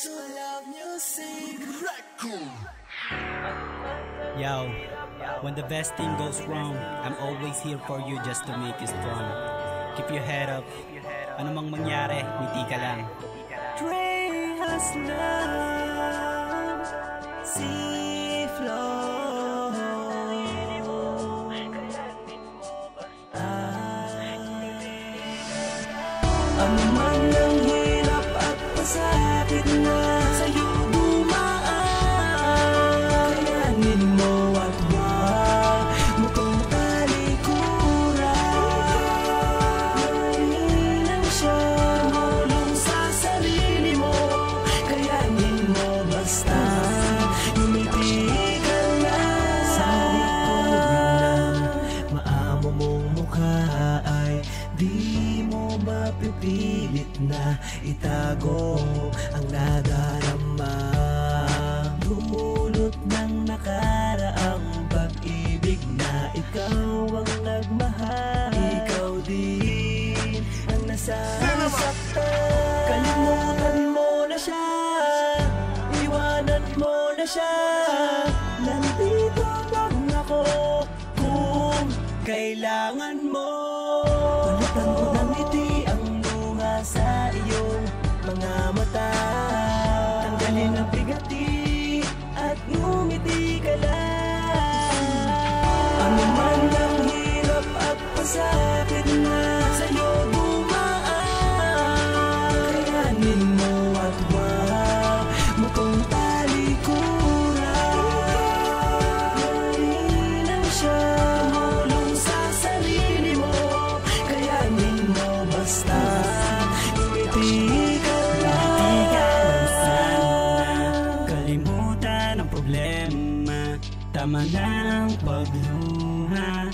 to love music record. Yo, when the best thing goes wrong, I'm always here for you just to make you strong. Keep your head up, ano mang mangyari, ngiti ka lang. Dre has love, C-Flow. Ano man ang hirap at pasakit na sa'yo dumaan, kayanin mo at huwag mo kong talikuran. Mainang siya tumulong sa sarili mo, kayanin mo basta ngumiti ka lang. Sa likod ng maamo mong mukha ay di mo mapipilit na itago ang nadarama. Dulot ng nakaraang pag-ibig na ikaw ang nagmahal, ikaw din ang nasasaktan. Kalimutan mo na siya, iwanan mo na siya. Nandito lang ako kung kailangan mo. Palitan mo ng ngiti ang luha sa iyong mga mata. Tanggalin ang bigati at ngumiti ka lang. Ano man ang hirap at pasakit na sa'yo dumaan, kayanin mo at huwag mo kong talikuran. Mainang siya tumulong sa sarili mo, kayanin mo basta ngumiti ka lang. Sana kalimutan ang problema, tama na ang pagluha.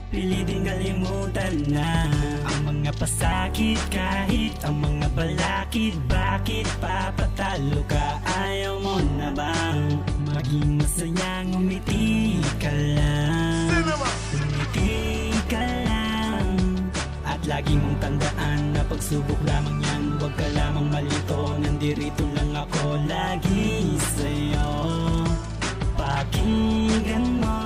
Pilitin kalimutan na ang mga pasakit, kahit ang mga balakid. Bakit papatalo ka? Ayaw mo na bang maging masaya? Ngumiti ka lang, ngumiti ka lang. At lagi mong tandaan na pagsubok lamang yan, huwag ka lamang malito. Nandirito lang ako lagi sa'yo. Pakinggan mo,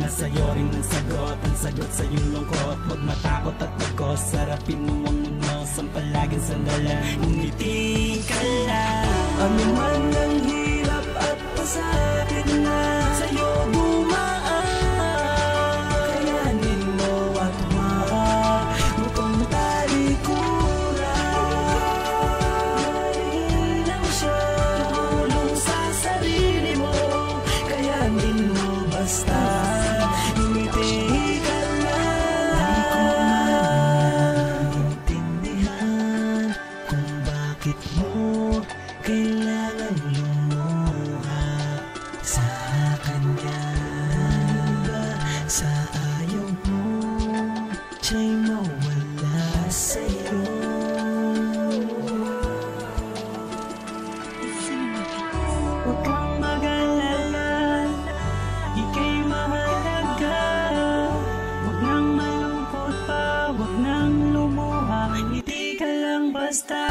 nasa'yo rin ang sagot sa iyong lungkot. Huwag matakot at magkos, sarapin mo ang mundo, sampalagin sandalan. Ngumiti ka lang. Ano man ang hirap at pasakit na sa'yo dumaan, kayanin mo at huwag mo kong talikuran. Mainang siya tumulong sa sarili mo, kayanin mo basta ngumiti ka lang. Intindihan kung bakit mo kailangan lumuha sa kanya. Ba sa ayaw mo siya'y mawala sa'yo. Huwag kang mag-alala, ika'y mahalaga. Huwag nang malungkot pa, huwag nang lumuha. Ngiti ka lang basta,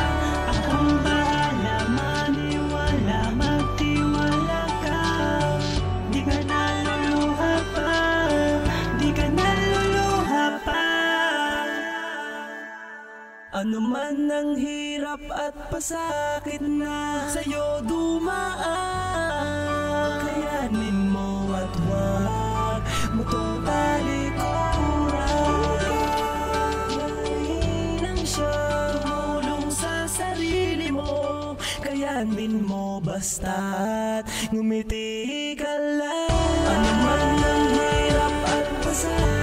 akong bahala. Maniwala, magtiwala ka. Di ka naluluha pa, di ka naluluha pa. Ano man ang hirap at pasakit na sa'yo dumaan, kayanin mo at huwag mo kong talikuran. Mainang siya tumulong sa sarili mo, kayanin mo basta't ngumiti ka lang. Ano man ang hirap at pasakit